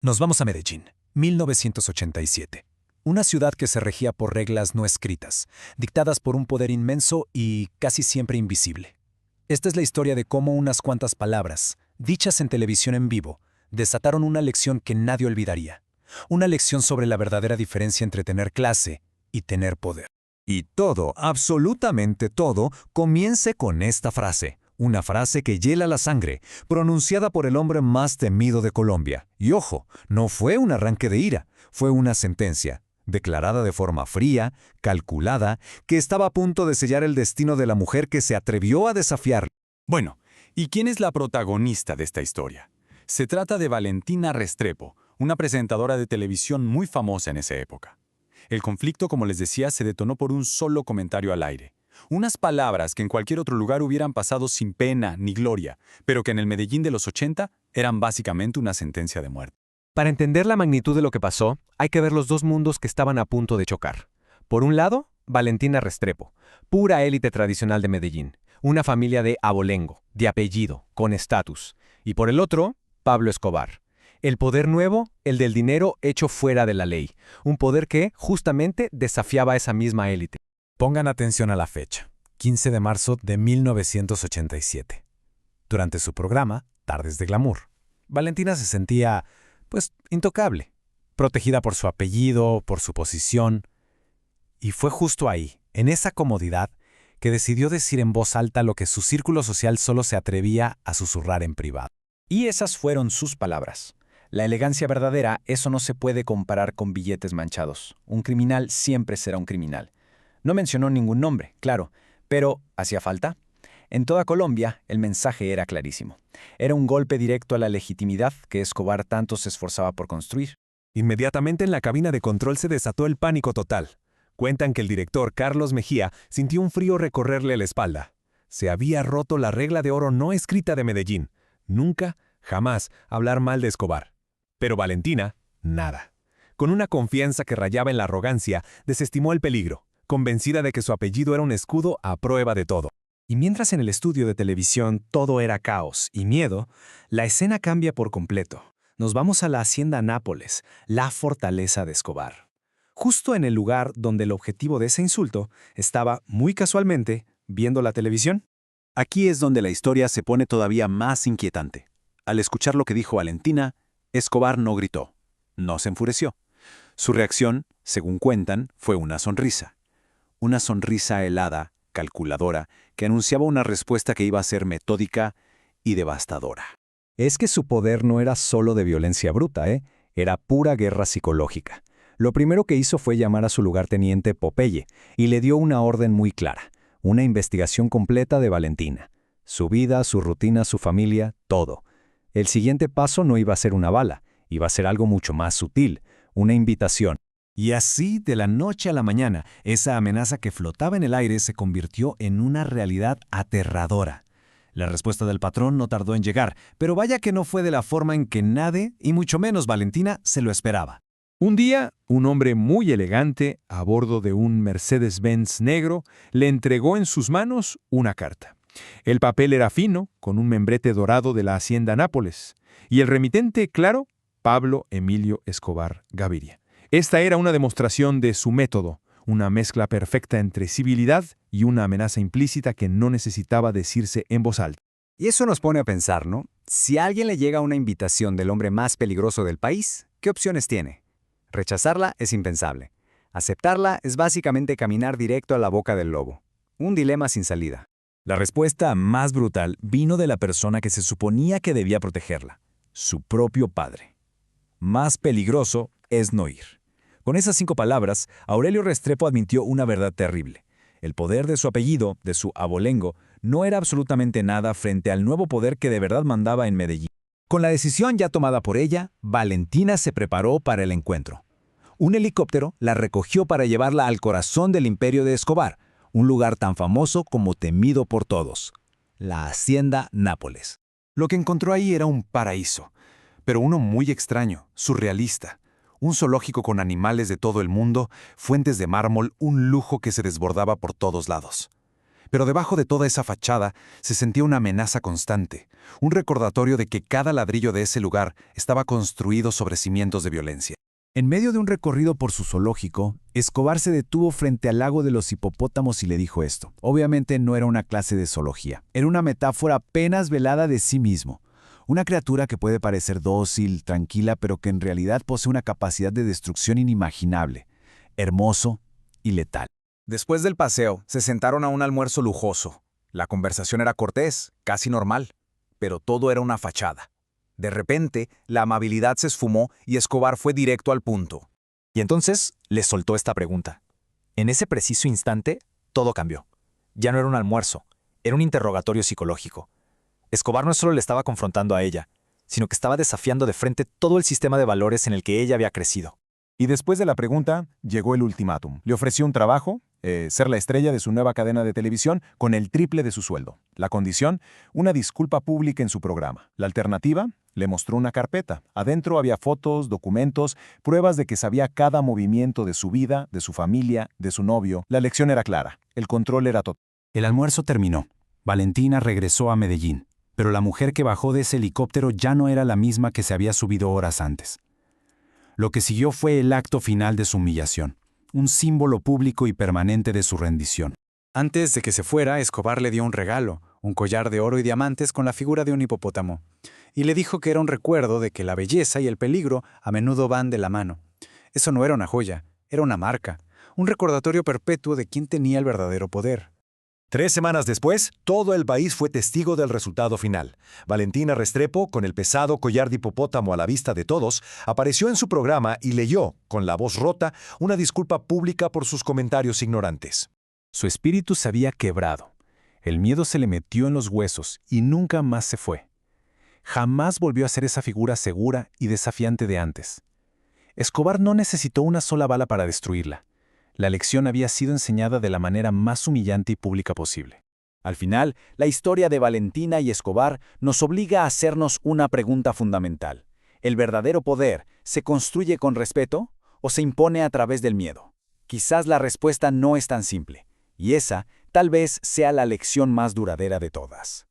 Nos vamos a Medellín, 1987. Una ciudad que se regía por reglas no escritas, dictadas por un poder inmenso y casi siempre invisible. Esta es la historia de cómo unas cuantas palabras, dichas en televisión en vivo, desataron una lección que nadie olvidaría. Una lección sobre la verdadera diferencia entre tener clase y tener poder. Y todo, absolutamente todo, comience con esta frase. Una frase que hiela la sangre, pronunciada por el hombre más temido de Colombia. Y ojo, no fue un arranque de ira, fue una sentencia, declarada de forma fría, calculada, que estaba a punto de sellar el destino de la mujer que se atrevió a desafiarlo. Bueno, ¿y quién es la protagonista de esta historia? Se trata de Valentina Restrepo, una presentadora de televisión muy famosa en esa época. El conflicto, como les decía, se detonó por un solo comentario al aire. Unas palabras que en cualquier otro lugar hubieran pasado sin pena ni gloria, pero que en el Medellín de los 80 eran básicamente una sentencia de muerte. Para entender la magnitud de lo que pasó, hay que ver los dos mundos que estaban a punto de chocar. Por un lado, Valentina Restrepo, pura élite tradicional de Medellín, una familia de abolengo, de apellido, con estatus. Y por el otro, Pablo Escobar. El poder nuevo, el del dinero hecho fuera de la ley, un poder que, justamente, desafiaba a esa misma élite. Pongan atención a la fecha, 15 de marzo de 1987. Durante su programa, Tardes de Glamour, Valentina se sentía, intocable, protegida por su apellido, por su posición. Y fue justo ahí, en esa comodidad, que decidió decir en voz alta lo que su círculo social solo se atrevía a susurrar en privado. Y esas fueron sus palabras. La elegancia verdadera, eso no se puede comparar con billetes manchados. Un criminal siempre será un criminal. No mencionó ningún nombre, claro, pero ¿hacía falta? En toda Colombia, el mensaje era clarísimo. Era un golpe directo a la legitimidad que Escobar tanto se esforzaba por construir. Inmediatamente en la cabina de control se desató el pánico total. Cuentan que el director Carlos Mejía sintió un frío recorrerle la espalda. Se había roto la regla de oro no escrita de Medellín. Nunca, jamás, hablar mal de Escobar. Pero Valentina, nada. Con una confianza que rayaba en la arrogancia, desestimó el peligro, convencida de que su apellido era un escudo a prueba de todo. Y mientras en el estudio de televisión todo era caos y miedo, la escena cambia por completo. Nos vamos a la hacienda Nápoles, la fortaleza de Escobar. Justo en el lugar donde el objetivo de ese insulto estaba, muy casualmente, viendo la televisión. Aquí es donde la historia se pone todavía más inquietante. Al escuchar lo que dijo Valentina, Escobar no gritó, no se enfureció. Su reacción, según cuentan, fue una sonrisa. Una sonrisa helada, calculadora, que anunciaba una respuesta que iba a ser metódica y devastadora. Es que su poder no era solo de violencia bruta, era pura guerra psicológica. Lo primero que hizo fue llamar a su lugarteniente Popeye y le dio una orden muy clara, una investigación completa de Valentina. Su vida, su rutina, su familia, todo. El siguiente paso no iba a ser una bala, iba a ser algo mucho más sutil, una invitación. Y así, de la noche a la mañana, esa amenaza que flotaba en el aire se convirtió en una realidad aterradora. La respuesta del patrón no tardó en llegar, pero vaya que no fue de la forma en que nadie, y mucho menos Valentina, se lo esperaba. Un día, un hombre muy elegante, a bordo de un Mercedes-Benz negro, le entregó en sus manos una carta. El papel era fino, con un membrete dorado de la hacienda Nápoles, y el remitente, claro, Pablo Emilio Escobar Gaviria. Esta era una demostración de su método, una mezcla perfecta entre civilidad y una amenaza implícita que no necesitaba decirse en voz alta. Y eso nos pone a pensar, ¿no? Si a alguien le llega una invitación del hombre más peligroso del país, ¿qué opciones tiene? Rechazarla es impensable. Aceptarla es básicamente caminar directo a la boca del lobo. Un dilema sin salida. La respuesta más brutal vino de la persona que se suponía que debía protegerla, su propio padre. Más peligroso es no ir. Con esas 5 palabras, Aurelio Restrepo admitió una verdad terrible. El poder de su apellido, de su abolengo, no era absolutamente nada frente al nuevo poder que de verdad mandaba en Medellín. Con la decisión ya tomada por ella, Valentina se preparó para el encuentro. Un helicóptero la recogió para llevarla al corazón del imperio de Escobar, un lugar tan famoso como temido por todos, la hacienda Nápoles. Lo que encontró ahí era un paraíso, pero uno muy extraño, surrealista. Un zoológico con animales de todo el mundo, fuentes de mármol, un lujo que se desbordaba por todos lados. Pero debajo de toda esa fachada se sentía una amenaza constante, un recordatorio de que cada ladrillo de ese lugar estaba construido sobre cimientos de violencia. En medio de un recorrido por su zoológico, Escobar se detuvo frente al lago de los hipopótamos y le dijo esto. Obviamente no era una clase de zoología, era una metáfora apenas velada de sí mismo. Una criatura que puede parecer dócil, tranquila, pero que en realidad posee una capacidad de destrucción inimaginable, hermoso y letal. Después del paseo, se sentaron a un almuerzo lujoso. La conversación era cortés, casi normal, pero todo era una fachada. De repente, la amabilidad se esfumó y Escobar fue directo al punto. Y entonces le soltó esta pregunta. En ese preciso instante, todo cambió. Ya no era un almuerzo, era un interrogatorio psicológico. Escobar no solo le estaba confrontando a ella, sino que estaba desafiando de frente todo el sistema de valores en el que ella había crecido. Y después de la pregunta, llegó el ultimátum. Le ofreció un trabajo, ser la estrella de su nueva cadena de televisión con el triple de su sueldo. La condición, una disculpa pública en su programa. La alternativa, le mostró una carpeta. Adentro había fotos, documentos, pruebas de que sabía cada movimiento de su vida, de su familia, de su novio. La lección era clara. El control era total. El almuerzo terminó. Valentina regresó a Medellín, pero la mujer que bajó de ese helicóptero ya no era la misma que se había subido horas antes. Lo que siguió fue el acto final de su humillación, un símbolo público y permanente de su rendición. Antes de que se fuera, Escobar le dio un regalo, un collar de oro y diamantes con la figura de un hipopótamo, y le dijo que era un recuerdo de que la belleza y el peligro a menudo van de la mano. Eso no era una joya, era una marca, un recordatorio perpetuo de quién tenía el verdadero poder. 3 semanas después, todo el país fue testigo del resultado final. Valentina Restrepo, con el pesado collar de hipopótamo a la vista de todos, apareció en su programa y leyó, con la voz rota, una disculpa pública por sus comentarios ignorantes. Su espíritu se había quebrado. El miedo se le metió en los huesos y nunca más se fue. Jamás volvió a ser esa figura segura y desafiante de antes. Escobar no necesitó una sola bala para destruirla. La lección había sido enseñada de la manera más humillante y pública posible. Al final, la historia de Valentina y Escobar nos obliga a hacernos una pregunta fundamental. ¿El verdadero poder se construye con respeto o se impone a través del miedo? Quizás la respuesta no es tan simple, y esa tal vez sea la lección más duradera de todas.